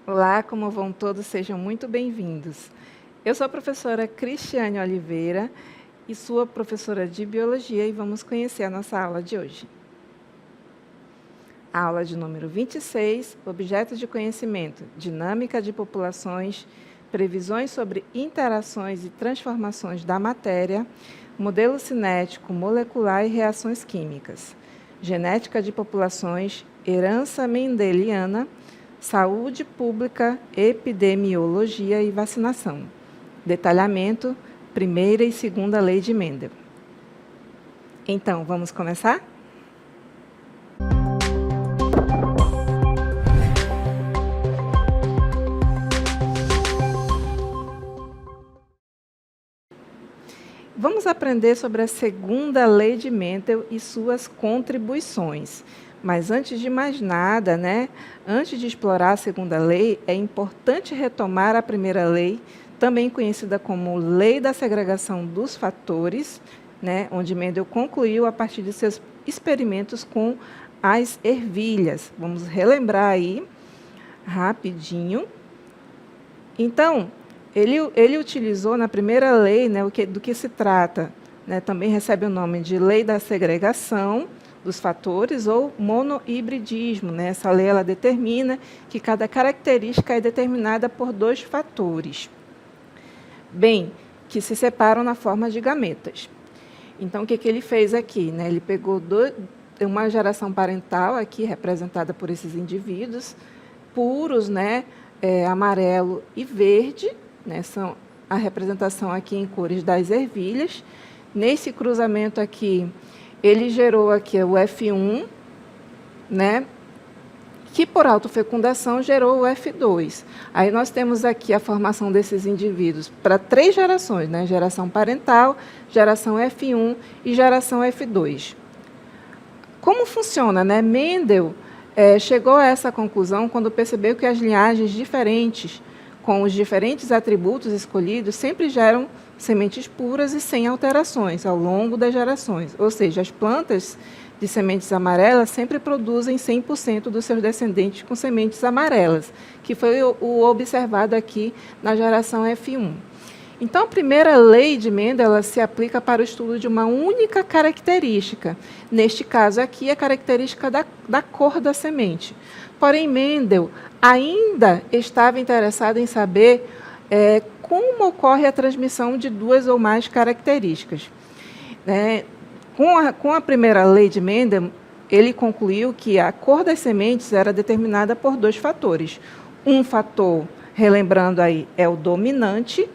Olá, como vão todos? Sejam muito bem-vindos. Eu sou a professora Cristiane Oliveira e sua professora de Biologia e vamos conhecer a nossa aula de hoje. A aula de número 26, Objetos de Conhecimento, Dinâmica de Populações, Previsões sobre Interações e Transformações da Matéria, Modelo Cinético, Molecular e Reações Químicas, Genética de Populações, Herança Mendeliana, Saúde Pública, Epidemiologia e Vacinação. Detalhamento, primeira e segunda lei de Mendel. Então, vamos começar? Vamos aprender sobre a segunda lei de Mendel e suas contribuições. Mas antes de mais nada, antes de explorar a segunda lei, é importante retomar a primeira lei, também conhecida como Lei da Segregação dos Fatores, onde Mendel concluiu a partir de seus experimentos com as ervilhas. Vamos relembrar aí, rapidinho. Então, ele utilizou na primeira lei, do que se trata, também recebe o nome de Lei da Segregação dos Fatores ou monohibridismo. Essa lei ela determina que cada característica é determinada por dois fatores, que se separam na forma de gametas. Então, o que ele fez aqui? Ele pegou uma geração parental, aqui representada por esses indivíduos, puros, amarelo e verde, são a representação aqui em cores das ervilhas. Nesse cruzamento aqui, ele gerou aqui o F1, que por autofecundação gerou o F2. Aí nós temos aqui a formação desses indivíduos para 3 gerações, geração parental, geração F1 e geração F2. Como funciona? Mendel chegou a essa conclusão quando percebeu que as linhagens diferentes, com os diferentes atributos escolhidos, sempre geram sementes puras e sem alterações ao longo das gerações. Ou seja, as plantas de sementes amarelas sempre produzem 100% dos seus descendentes com sementes amarelas, que foi o observado aqui na geração F1. Então, a primeira lei de Mendel ela se aplica para o estudo de uma única característica. Neste caso aqui, a característica da cor da semente. Porém, Mendel ainda estava interessado em saber como ocorre a transmissão de 2 ou mais características. Com a primeira lei de Mendel, ele concluiu que a cor das sementes era determinada por 2 fatores. Um fator, relembrando aí, é o dominante,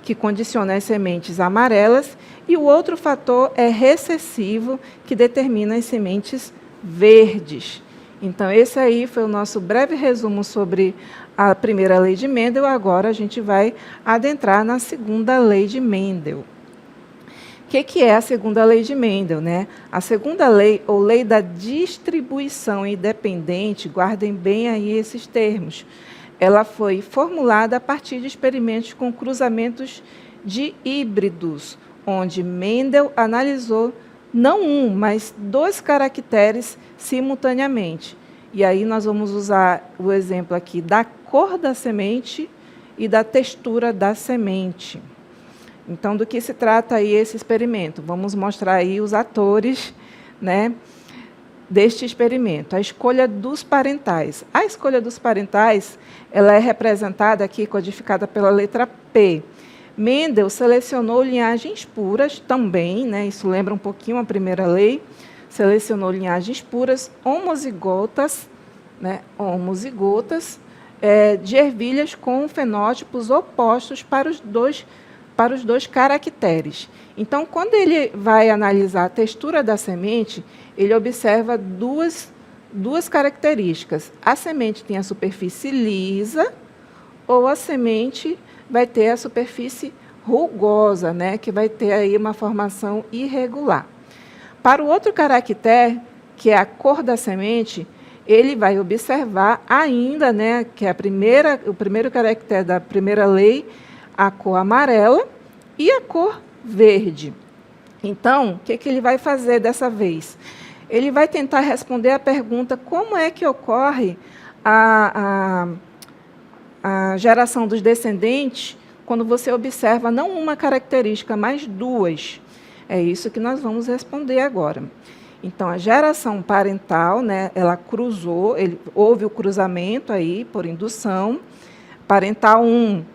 que condiciona as sementes amarelas, e o outro fator é recessivo, que determina as sementes verdes. Então, esse aí foi o nosso breve resumo sobre a primeira lei de Mendel. Agora, a gente vai adentrar na segunda lei de Mendel. O que é a segunda lei de Mendel? A segunda lei, ou lei da distribuição independente, guardem bem aí esses termos, ela foi formulada a partir de experimentos com cruzamentos de híbridos, onde Mendel analisou não um, mas 2 caracteres simultaneamente. E aí nós vamos usar o exemplo aqui da cor da semente e da textura da semente. Então, do que se trata aí esse experimento? Vamos mostrar aí os atores, deste experimento. A escolha dos parentais. A escolha dos parentais, ela é representada aqui, codificada pela letra P. Mendel selecionou linhagens puras também, isso lembra um pouquinho a primeira lei, selecionou linhagens puras, homozigotas, de ervilhas com fenótipos opostos para os dois caracteres. Então, quando ele vai analisar a textura da semente, ele observa duas características. A semente tem a superfície lisa, ou a semente vai ter a superfície rugosa, que vai ter aí uma formação irregular. Para o outro caractere, que é a cor da semente, ele vai observar ainda, né, que é o primeiro caractere da primeira lei, a cor amarela e a cor verde. Então, o que ele vai fazer dessa vez? Ele vai tentar responder a pergunta como é que ocorre a geração dos descendentes quando você observa não uma característica, mas duas. É isso que nós vamos responder agora. Então, a geração parental, né, ela cruzou, houve o cruzamento aí por indução. Parental 1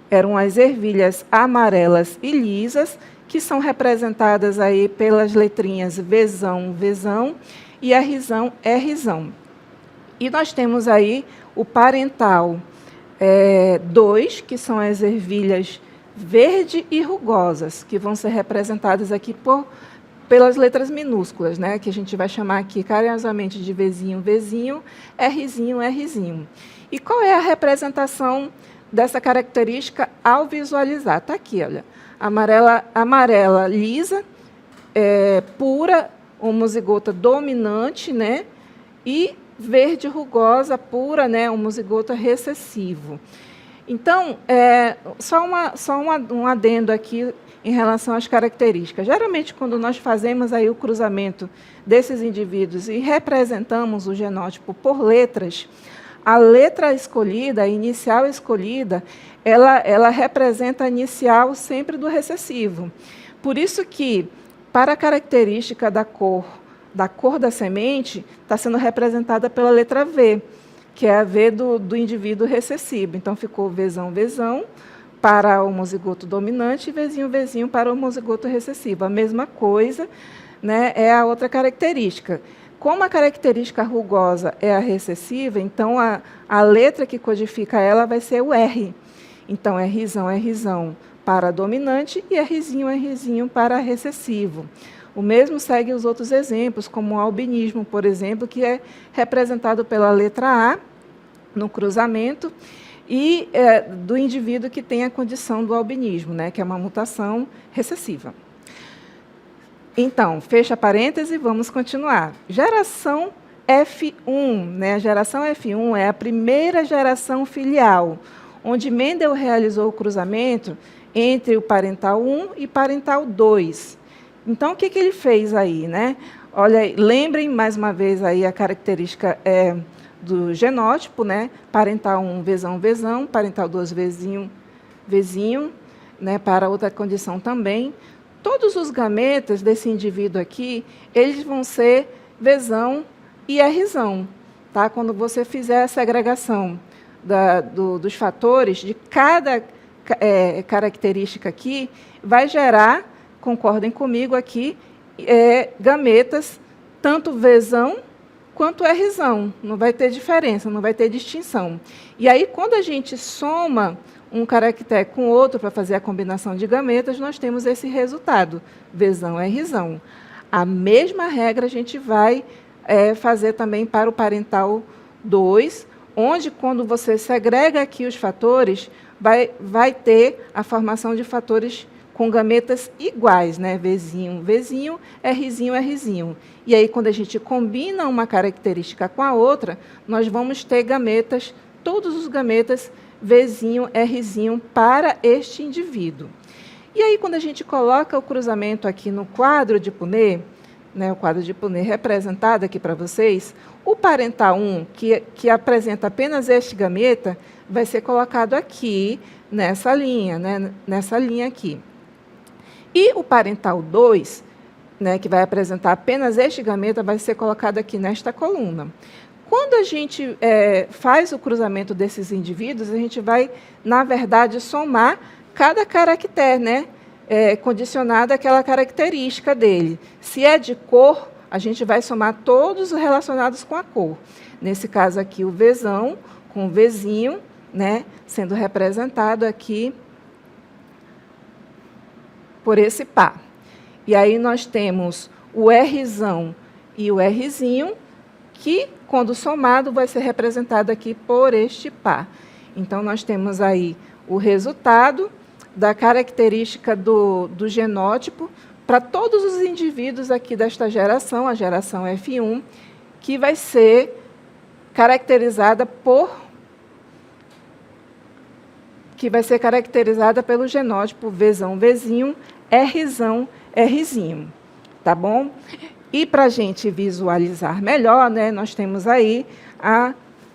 eram as ervilhas amarelas e lisas, que são representadas aí pelas letrinhas Vzão, Vzão e Rzão, Rzão. E nós temos aí o parental 2, que são as ervilhas verde e rugosas, que vão ser representadas aqui pelas letras minúsculas, né, que a gente vai chamar aqui carinhosamente de Vzinho, Vzinho, Rzinho, Rzinho. E qual é a representação dessa característica ao visualizar? Está aqui, olha. Amarela lisa, pura, homozigota dominante, né, e verde rugosa, pura, né, homozigota recessivo. Então, só um adendo aqui em relação às características. Geralmente, quando nós fazemos aí o cruzamento desses indivíduos e representamos o genótipo por letras, a letra escolhida, a inicial escolhida, ela representa a inicial sempre do recessivo. Por isso que, para a característica da cor da semente, está sendo representada pela letra V, que é a V do indivíduo recessivo. Então, ficou Vzão, Vzão para o homozigoto dominante e Vzinho, Vzinho para o homozigoto recessivo. A mesma coisa, né, é a outra característica. Como a característica rugosa é a recessiva, então a letra que codifica ela vai ser o R. Então, Rzão, Rzão para dominante e Rzinho, Rzinho para recessivo. O mesmo segue os outros exemplos, como o albinismo, por exemplo, que é representado pela letra A no cruzamento e do indivíduo que tem a condição do albinismo, né, que é uma mutação recessiva. Então, fecha parêntese, vamos continuar. Geração F1, né? A geração F1 é a primeira geração filial, onde Mendel realizou o cruzamento entre o parental 1 e parental 2. Então, o que ele fez aí, né? Olha, lembrem mais uma vez aí a característica do genótipo, né? Parental 1, Vzão, Vzão, parental 2, Vzinho, Vzinho, né? Para outra condição também. Todos os gametas desse indivíduo aqui, eles vão ser Vzão e Rzão, tá? Quando você fizer a segregação dos fatores de cada característica aqui, vai gerar, concordem comigo aqui, gametas, tanto Vzão quanto Rzão. Não vai ter diferença, não vai ter distinção. E aí, quando a gente soma um caractere com outro para fazer a combinação de gametas, nós temos esse resultado, Vzão, Rzão. A mesma regra a gente vai fazer também para o parental 2, onde, quando você segrega aqui os fatores, vai ter a formação de fatores com gametas iguais, né? Vzinho, Vzinho, Rzinho, Rzinho. E aí, quando a gente combina uma característica com a outra, nós vamos ter gametas, todos os gametas Vzinho, Rzinho para este indivíduo. E aí, quando a gente coloca o cruzamento aqui no quadro de Punnett, né, o quadro de Punnett representado aqui para vocês, o parental 1, que apresenta apenas este gameta, vai ser colocado aqui, nessa linha, né, nessa linha aqui. E o parental 2, né, que vai apresentar apenas este gameta, vai ser colocado aqui nesta coluna. Quando a gente faz o cruzamento desses indivíduos, a gente vai, na verdade, somar cada caractere, né, condicionado àquela característica dele. Se é de cor, a gente vai somar todos os relacionados com a cor. Nesse caso aqui, o Vzão com o Vzinho, né, sendo representado aqui por esse par. E aí nós temos o Rzão e o Rzinho, que, quando somado, vai ser representado aqui por este par. Então, nós temos aí o resultado da característica do genótipo para todos os indivíduos aqui desta geração, a geração F1, que vai ser que vai ser caracterizada pelo genótipo Vzão, Vzinho, Rzão, Rzinho, tá bom? E para a gente visualizar melhor, né, nós temos aí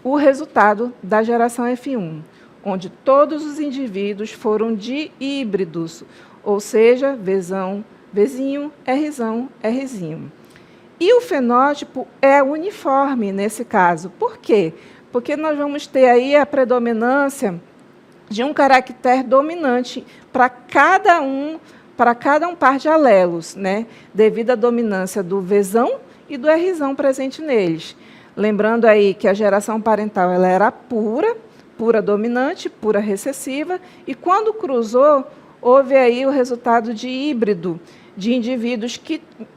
o resultado da geração F1, onde todos os indivíduos foram diíbridos, ou seja, Vzão, Vzinho, Rzão, Rzinho. E o fenótipo é uniforme nesse caso. Por quê? Porque nós vamos ter aí a predominância de um caractere dominante para cada um par de alelos, né? Devido à dominância do Vzão e do Rzão presente neles. Lembrando aí que a geração parental ela era pura dominante, pura recessiva, e quando cruzou, houve aí o resultado de híbrido, de indivíduos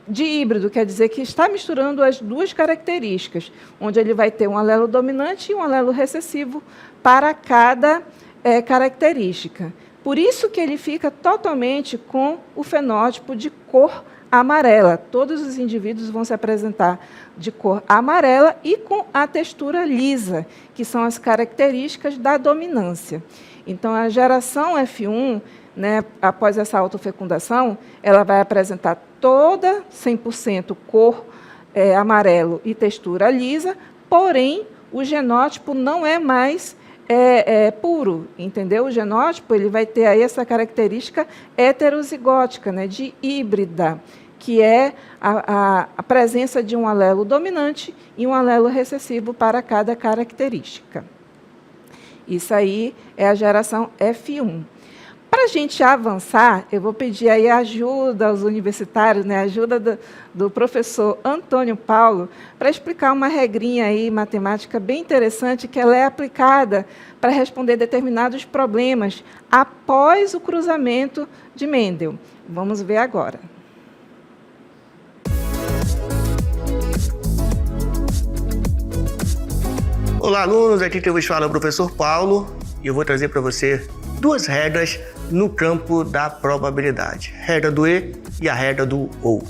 de híbrido, quer dizer que está misturando as duas características, onde ele vai ter um alelo dominante e um alelo recessivo para cada característica. Por isso que ele fica totalmente com o fenótipo de cor amarela. Todos os indivíduos vão se apresentar de cor amarela e com a textura lisa, que são as características da dominância. Então, a geração F1, né, após essa autofecundação, ela vai apresentar toda 100% cor amarelo e textura lisa, porém, o genótipo não é mais puro, entendeu? O genótipo ele vai ter aí essa característica heterozigótica, né, de híbrida, que é a presença de um alelo dominante e um alelo recessivo para cada característica. Isso aí é a geração F1. Para a gente avançar, eu vou pedir aí a ajuda aos universitários, né, a ajuda do professor Antônio Paulo, para explicar uma regrinha aí, matemática bem interessante, que ela é aplicada para responder determinados problemas após o cruzamento de Mendel. Vamos ver agora. Olá, alunos, aqui quem vos fala é o professor Paulo e eu vou trazer para você duas regras no campo da probabilidade. Regra do e a regra do ou.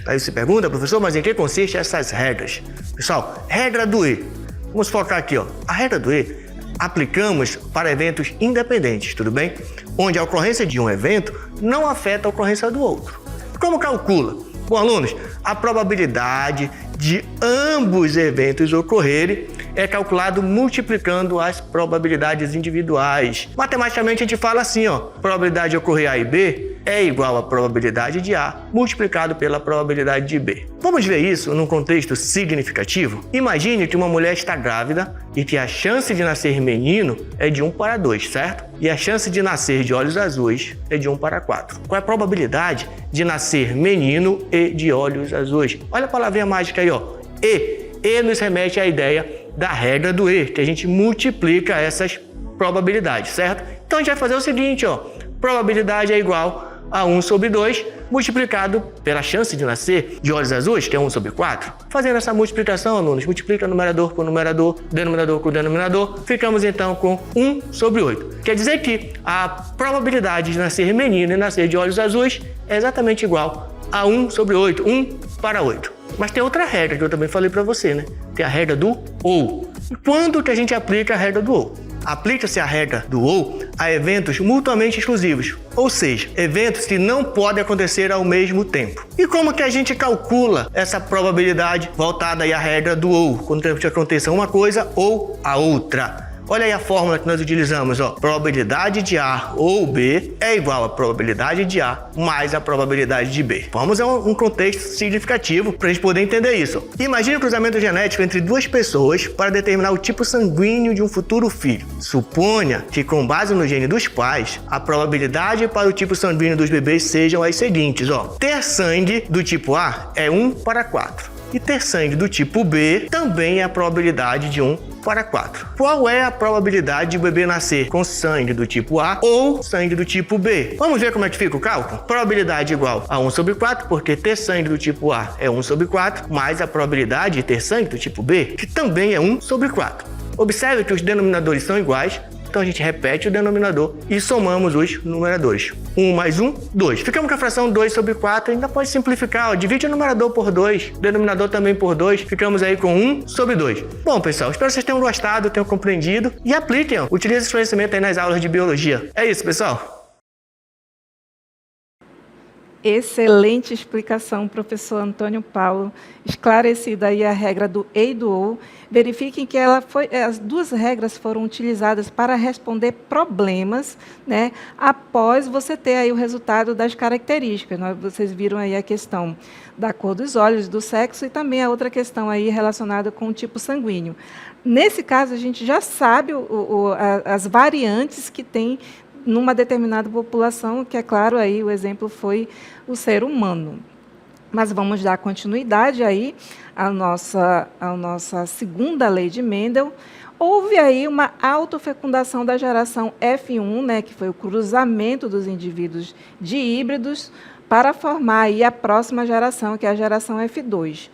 Aí você pergunta, professor, mas em que consistem essas regras? Pessoal, regra do e. Vamos focar aqui, ó. A regra do e aplicamos para eventos independentes, tudo bem? Onde a ocorrência de um evento não afeta a ocorrência do outro. Como calcula? Bom, alunos, a probabilidade de ambos eventos ocorrerem é calculado multiplicando as probabilidades individuais. Matematicamente a gente fala assim, ó, probabilidade de ocorrer A e B é igual à probabilidade de A multiplicado pela probabilidade de B. Vamos ver isso num contexto significativo? Imagine que uma mulher está grávida e que a chance de nascer menino é de 1 para 2, certo? E a chance de nascer de olhos azuis é de 1 para 4. Qual é a probabilidade de nascer menino e de olhos azuis? Olha a palavrinha mágica aí, ó, E nos remete à ideia da regra do E, que a gente multiplica essas probabilidades, certo? Então a gente vai fazer o seguinte, ó, probabilidade é igual a 1 sobre 2 multiplicado pela chance de nascer de olhos azuis, que é 1 sobre 4. Fazendo essa multiplicação, alunos, multiplica numerador por numerador, denominador por denominador, ficamos então com 1 sobre 8. Quer dizer que a probabilidade de nascer menino e nascer de olhos azuis é exatamente igual a 1 sobre 8, 1 para 8. Mas tem outra regra que eu também falei para você, né? Tem a regra do ou. E quando que a gente aplica a regra do ou? Aplica-se a regra do ou a eventos mutuamente exclusivos, ou seja, eventos que não podem acontecer ao mesmo tempo. E como que a gente calcula essa probabilidade voltada aí à regra do ou, quando aconteça uma coisa ou a outra? Olha aí a fórmula que nós utilizamos, ó. Probabilidade de A ou B é igual à probabilidade de A mais a probabilidade de B. Vamos a um contexto significativo para a gente poder entender isso. Imagine o cruzamento genético entre duas pessoas para determinar o tipo sanguíneo de um futuro filho. Suponha que, com base no gene dos pais, a probabilidade para o tipo sanguíneo dos bebês sejam as seguintes, ó. Ter sangue do tipo A é 1 para 4. E ter sangue do tipo B também é a probabilidade de 1 para 4. Qual é a probabilidade de o bebê nascer com sangue do tipo A ou sangue do tipo B? Vamos ver como é que fica o cálculo? Probabilidade igual a 1 sobre 4, porque ter sangue do tipo A é 1 sobre 4, mais a probabilidade de ter sangue do tipo B, que também é 1 sobre 4. Observe que os denominadores são iguais, Então a gente repete o denominador e somamos os numeradores. 1 mais 1, 2. Ficamos com a fração 2 sobre 4, ainda pode simplificar, ó. Divide o numerador por 2, o denominador também por 2, ficamos aí com 1 sobre 2. Bom, pessoal, espero que vocês tenham gostado, tenham compreendido e apliquem, ó. Utilizem esse conhecimento aí nas aulas de biologia. É isso, pessoal. Excelente explicação, professor Antônio Paulo. Esclarecida aí a regra do e e do ou. Verifiquem que as duas regras foram utilizadas para responder problemas, né, após você ter aí o resultado das características. Vocês viram aí a questão da cor dos olhos, do sexo, e também a outra questão aí relacionada com o tipo sanguíneo. Nesse caso, a gente já sabe as variantes que tem numa determinada população, que é claro, aí o exemplo foi o ser humano. Mas vamos dar continuidade aí à nossa segunda lei de Mendel. Houve aí uma autofecundação da geração F1, né, que foi o cruzamento dos indivíduos de híbridos para formar aí a próxima geração, que é a geração F2.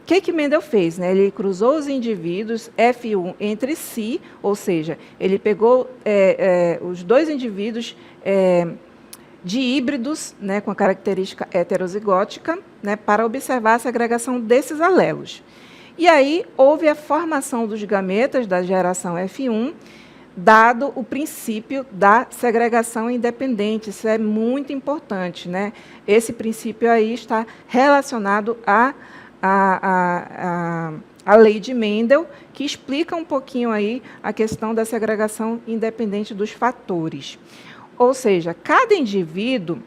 O que Mendel fez? Né? Ele cruzou os indivíduos F1 entre si, ou seja, ele pegou os dois indivíduos de híbridos, né, com a característica heterozigótica, né, para observar a segregação desses alelos. E aí houve a formação dos gametas da geração F1, dado o princípio da segregação independente. Isso é muito importante, né? Esse princípio aí está relacionado à lei de Mendel, que explica um pouquinho aí a questão da segregação independente dos fatores. Ou seja, cada indivíduo,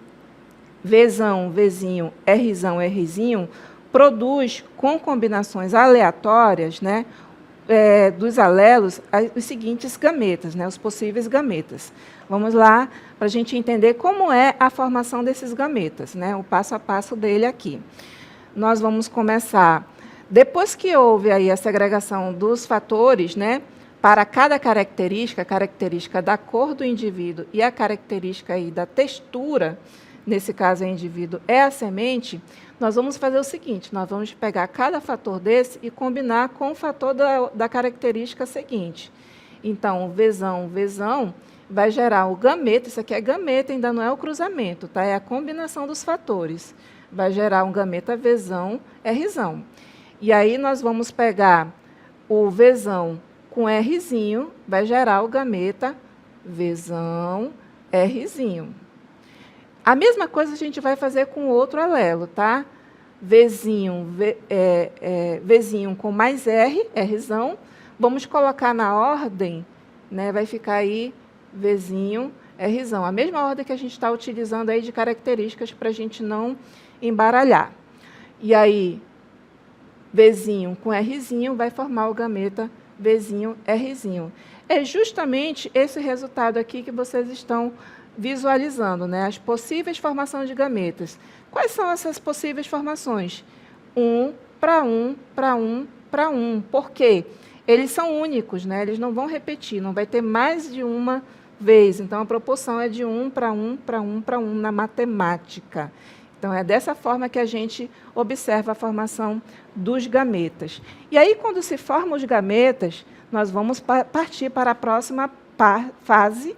Vzão, Vzinho, Rzão, Rzinho, produz com combinações aleatórias, né, dos alelos, os seguintes gametas, né, os possíveis gametas. Vamos lá para a gente entender como é a formação desses gametas, né, o passo a passo dele aqui. Nós vamos começar, depois que houve aí a segregação dos fatores, né, para cada característica, a característica da cor do indivíduo e a característica aí da textura, nesse caso o indivíduo é a semente, nós vamos fazer o seguinte, nós vamos pegar cada fator desse e combinar com o fator da característica seguinte. Então, o Vzão vai gerar o gameta, isso aqui é gameta, ainda não é o cruzamento, tá? É a combinação dos fatores. Vai gerar um gameta Vzão, Rzão. E aí nós vamos pegar o Vzão com Rzinho, vai gerar o gameta Vzão, Rzinho. A mesma coisa a gente vai fazer com o outro alelo, tá? Vzinho com mais Rzão. Vamos colocar na ordem, né? Vai ficar aí Vzinho, Rzão. A mesma ordem que a gente está utilizando aí de características para a gente não embaralhar. E aí, Vzinho com Rzinho vai formar o gameta Vzinho, Rzinho. É justamente esse resultado aqui que vocês estão visualizando, né? As possíveis formações de gametas. Quais são essas possíveis formações? 1 para 1 para 1 para 1. Por quê? Eles são únicos, né? Eles não vão repetir, não vai ter mais de uma vez. Então, a proporção é de 1 para 1 para 1 para 1 na matemática. Então, é dessa forma que a gente observa a formação dos gametas. E aí, quando se formam os gametas, nós vamos partir para a próxima fase,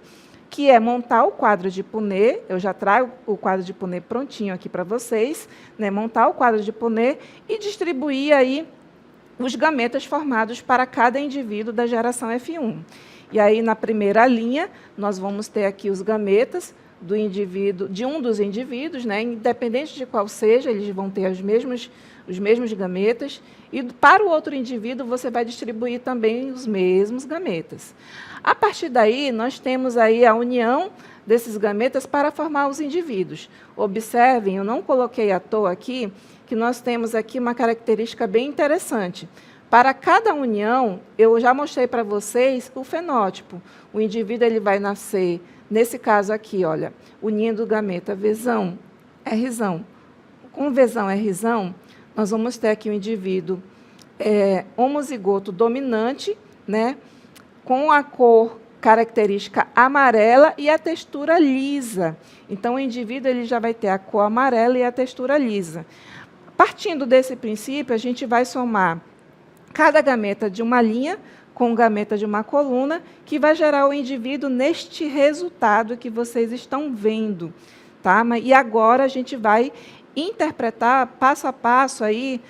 que é montar o quadro de Punnett. Eu já trago o quadro de Punnett prontinho aqui para vocês, né? Montar o quadro de Punnett e distribuir aí os gametas formados para cada indivíduo da geração F1. E aí, na primeira linha, nós vamos ter aqui os gametas do indivíduo, de um dos indivíduos, né? Independente de qual seja, eles vão ter os mesmos gametas, e para o outro indivíduo você vai distribuir também os mesmos gametas. A partir daí, nós temos aí a união desses gametas para formar os indivíduos. Observem, eu não coloquei à toa aqui, que nós temos aqui uma característica bem interessante. Para cada união, eu já mostrei para vocês o fenótipo. O indivíduo ele vai nascer, nesse caso aqui, olha, unindo o gameta Vzão, Rzão. Com Vzão, Rzão, nós vamos ter aqui um indivíduo homozigoto dominante, né, com a cor característica amarela e a textura lisa. Então, o indivíduo ele já vai ter a cor amarela e a textura lisa. Partindo desse princípio, a gente vai somar cada gameta de uma linha com gameta de uma coluna, que vai gerar o indivíduo neste resultado que vocês estão vendo. Tá? E agora a gente vai interpretar passo a passo aí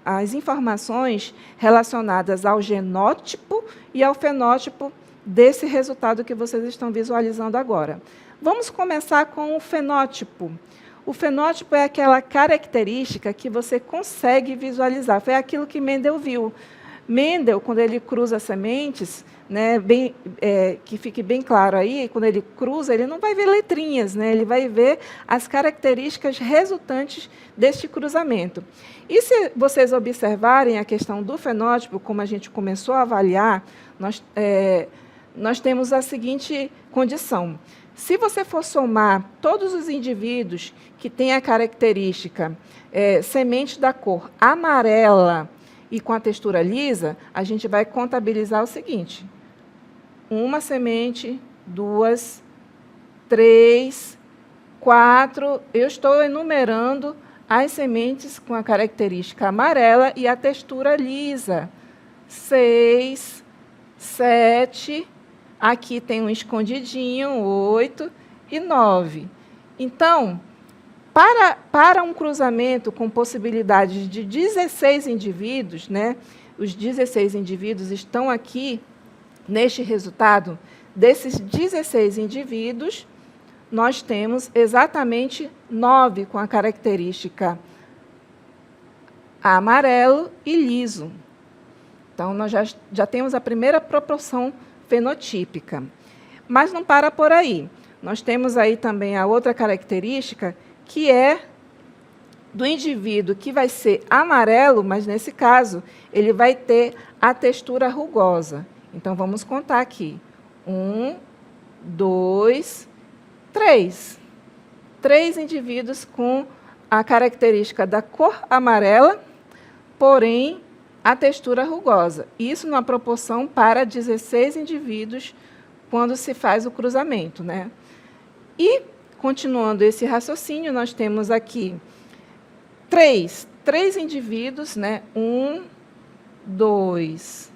as informações relacionadas ao genótipo e ao fenótipo desse resultado que vocês estão visualizando agora. Vamos começar com o fenótipo. O fenótipo é aquela característica que você consegue visualizar. Foi aquilo que Mendel viu. Mendel, quando ele cruza sementes, né, que fique bem claro aí, quando ele cruza, ele não vai ver letrinhas, né, ele vai ver as características resultantes deste cruzamento. E se vocês observarem a questão do fenótipo, como a gente começou a avaliar, nós temos a seguinte condição. Se você for somar todos os indivíduos que têm a característica semente da cor amarela e com a textura lisa, a gente vai contabilizar o seguinte: 1 semente, 2, 3, 4. Eu estou enumerando as sementes com a característica amarela e a textura lisa. 6, 7. Aqui tem um escondidinho, 8 e 9. Então, para um cruzamento com possibilidade de 16 indivíduos, né, os 16 indivíduos estão aqui neste resultado. Desses 16 indivíduos, nós temos exatamente 9 com a característica amarelo e liso. Então, nós já temos a primeira proporção fenotípica. Mas não para por aí. Nós temos aí também a outra característica, que é do indivíduo que vai ser amarelo, mas, nesse caso, ele vai ter a textura rugosa. Então, vamos contar aqui. 1, 2, 3. 3 indivíduos com a característica da cor amarela, porém, a textura rugosa. Isso numa proporção para 16 indivíduos quando se faz o cruzamento, né? E, continuando esse raciocínio, nós temos aqui 3 indivíduos, né? 1, 2,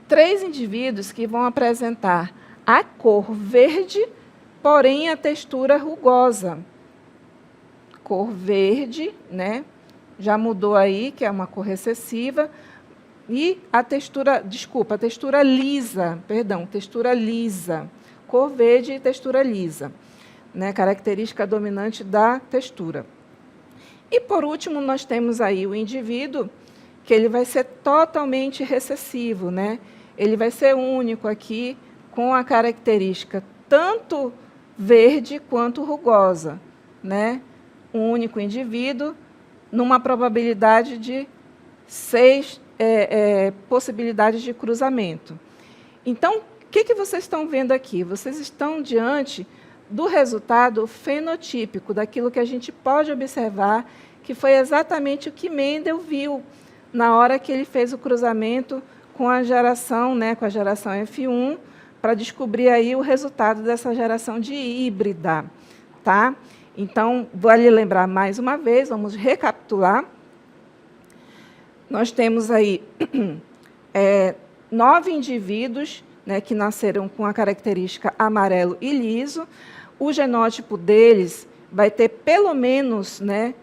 3 indivíduos que vão apresentar a cor verde, porém a textura rugosa. Cor verde, né? Já mudou aí, que é uma cor recessiva. E a textura, a textura lisa, textura lisa. Cor verde e textura lisa, né? Característica dominante da textura. E, por último, nós temos aí o indivíduo que ele vai ser totalmente recessivo, né? Ele vai ser único aqui, com a característica tanto verde quanto rugosa, né? Um único indivíduo, numa probabilidade de 6 possibilidades de cruzamento. Então, o que vocês estão vendo aqui? Vocês estão diante do resultado fenotípico, daquilo que a gente pode observar, que foi exatamente o que Mendel viu na hora que ele fez o cruzamento com a geração, né, com a geração F1, para descobrir aí o resultado dessa geração de híbrida. Tá? Então, vale lembrar mais uma vez, vamos recapitular. Nós temos aí 9 indivíduos, né, que nasceram com a característica amarelo e liso. O genótipo deles vai ter pelo menos, né,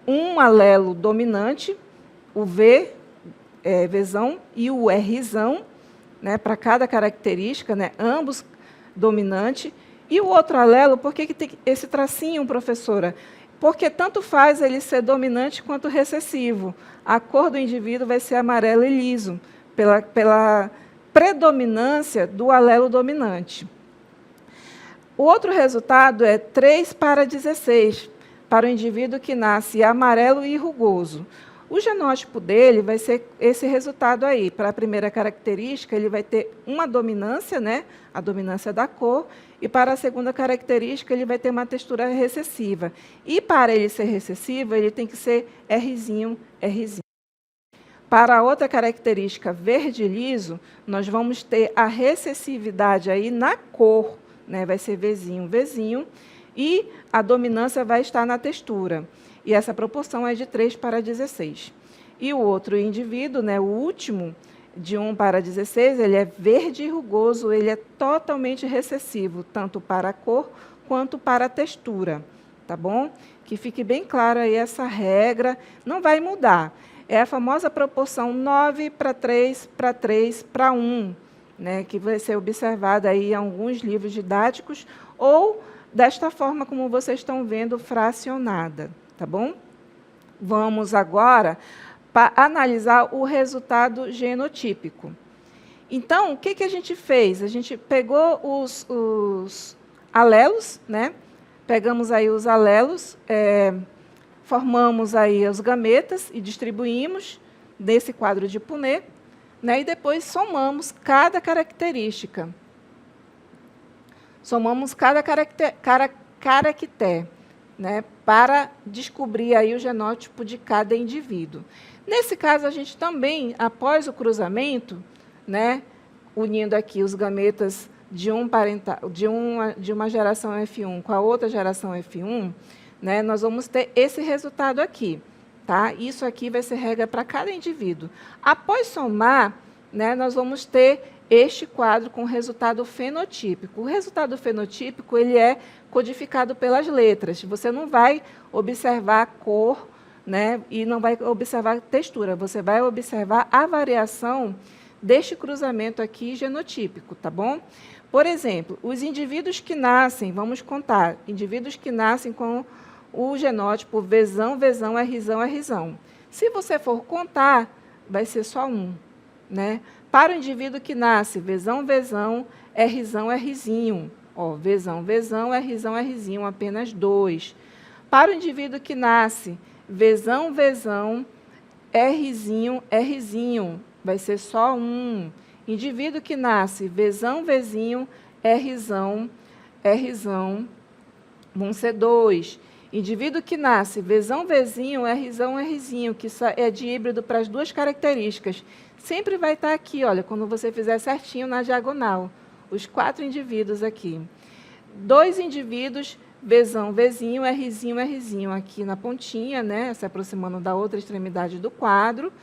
um alelo dominante, o V, Vzão, e o Rzão, né, para cada característica, né, ambos dominantes. E o outro alelo, por que tem esse tracinho, professora? Porque tanto faz ele ser dominante quanto recessivo. A cor do indivíduo vai ser amarelo e liso, pela predominância do alelo dominante. O outro resultado é 3:16, para o indivíduo que nasce amarelo e rugoso. O genótipo dele vai ser esse resultado aí. Para a primeira característica, ele vai ter uma dominância, né, a dominância da cor, e para a segunda característica, ele vai ter uma textura recessiva. E para ele ser recessivo, ele tem que ser Rzinho, Rzinho. Para a outra característica, verde liso, nós vamos ter a recessividade aí na cor, né, vai ser Vzinho, Vzinho, e a dominância vai estar na textura. E essa proporção é de 3:16. E o outro indivíduo, né, o último, de 1 para 16, ele é verde e rugoso, ele é totalmente recessivo, tanto para a cor quanto para a textura, tá bom? Que fique bem claro aí essa regra, não vai mudar. É a famosa proporção 9 para 3 para 3 para 1, né, que vai ser observada aí em alguns livros didáticos, ou desta forma como vocês estão vendo, fracionada, tá bom? Vamos agora analisar o resultado genotípico. Então, o que a gente fez? A gente pegou os alelos, né? Pegamos aí os alelos, formamos aí os gametas e distribuímos nesse quadro de Punnett, né? E depois somamos cada característica. Somamos cada caractere, né, para descobrir aí o genótipo de cada indivíduo. Nesse caso, a gente também, após o cruzamento, né, unindo aqui os gametas de uma geração F1 com a outra geração F1, né, nós vamos ter esse resultado aqui. Tá? Isso aqui vai ser regra para cada indivíduo. Após somar, né, nós vamos ter este quadro com o resultado fenotípico. O resultado fenotípico ele é codificado pelas letras. Você não vai observar a cor, né, e não vai observar a textura. Você vai observar a variação deste cruzamento aqui genotípico, tá bom? Por exemplo, os indivíduos que nascem, vamos contar, indivíduos que nascem com o genótipo Vzão, Vzão, Rzão, Rzão. Se você for contar, vai ser só um, né? Para o indivíduo que nasce Vzão, Vzão, Rzão, Rzinho, ó, Vzão, Vzão, Rzão, Rzinho, apenas 2. Para o indivíduo que nasce Vzão, Vzão, Rzinho, Rzinho, vai ser só um. Indivíduo que nasce Vzão, Vzinho, Rzão, Rzão, vão ser 2. Indivíduo que nasce Vzão, Vzinho, Rzão, Rzinho, que é de híbrido para as duas características, sempre vai estar aqui, olha, quando você fizer certinho na diagonal, os 4 indivíduos aqui. 2 indivíduos, Vzão, Vzinho, Rzinho, Rzinho, aqui na pontinha, né, se aproximando da outra extremidade do quadro.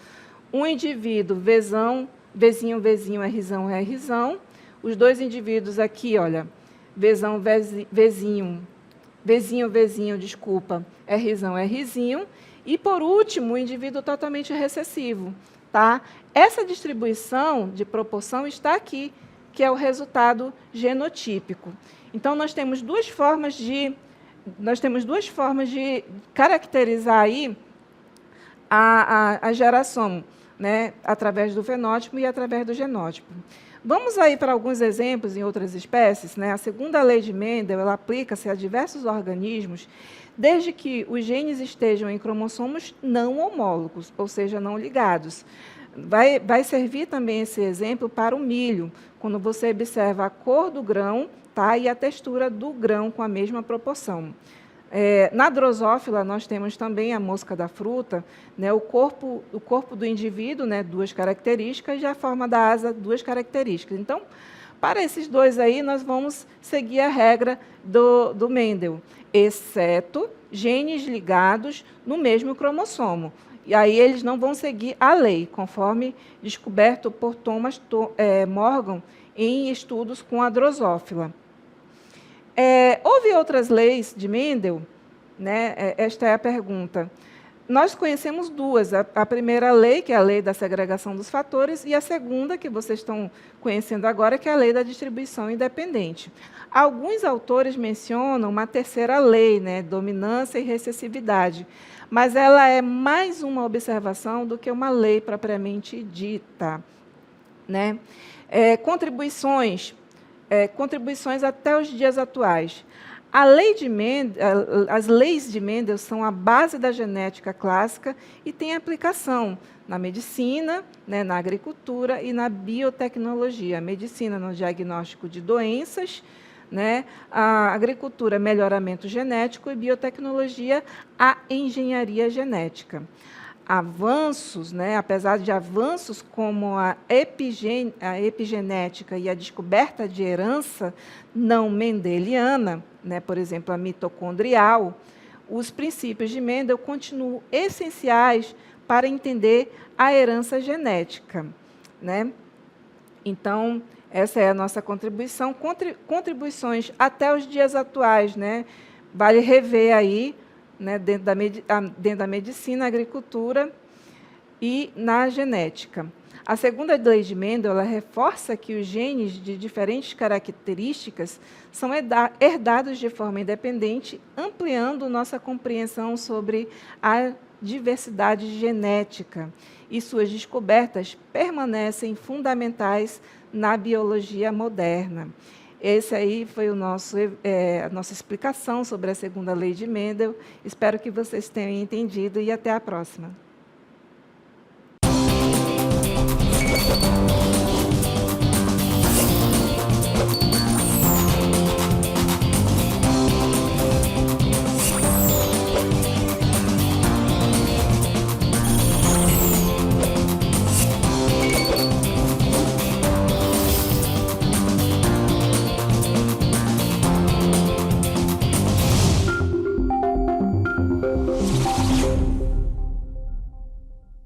Um indivíduo, Vzão, Vzinho, Vzinho, Rzão, Rzão. Os 2 indivíduos aqui, olha, Vzão, Vzinho, Vzinho, Vzinho, desculpa, Rzão, Rzinho. E, por último, o indivíduo totalmente recessivo. Tá? Essa distribuição de proporção está aqui, que é o resultado genotípico. Então, nós temos duas formas de caracterizar aí a geração, né, através do fenótipo e através do genótipo. Vamos aí para alguns exemplos em outras espécies, né? A segunda lei de Mendel, ela aplica-se a diversos organismos, desde que os genes estejam em cromossomos não homólogos, ou seja, não ligados. Vai servir também esse exemplo para o milho, quando você observa a cor do grão, tá, e a textura do grão com a mesma proporção. Na drosófila, nós temos também a mosca da fruta, né, o corpo do indivíduo, né, 2 características, e a forma da asa, 2 características. Então, para esses 2 aí, nós vamos seguir a regra do Mendel, exceto genes ligados no mesmo cromossomo. E aí eles não vão seguir a lei, conforme descoberto por Thomas Morgan em estudos com a drosófila. Houve outras leis de Mendel, né? Esta é a pergunta. Nós conhecemos 2. A primeira lei, que é a lei da segregação dos fatores, e a segunda, que vocês estão conhecendo agora, que é a lei da distribuição independente. Alguns autores mencionam uma terceira lei, né? Dominância e recessividade, mas ela é mais uma observação do que uma lei propriamente dita, né? Contribuições até os dias atuais. As leis de Mendel são a base da genética clássica e têm aplicação na medicina, né, na agricultura e na biotecnologia. A medicina no diagnóstico de doenças, né, a agricultura, melhoramento genético, e biotecnologia, a engenharia genética. Avanços, né, apesar de avanços como a epigenética e a descoberta de herança não mendeliana, né, por exemplo, a mitocondrial, os princípios de Mendel continuam essenciais para entender a herança genética. né? Então, essa é a nossa contribuição. Contribuições até os dias atuais, né? Vale rever aí, né, dentro da medicina, agricultura e na genética. A segunda lei de Mendel, ela reforça que os genes de diferentes características são herdados de forma independente, ampliando nossa compreensão sobre a diversidade genética. E suas descobertas permanecem fundamentais na biologia moderna. Esse aí foi a nossa explicação sobre a segunda lei de Mendel. Espero que vocês tenham entendido e até a próxima.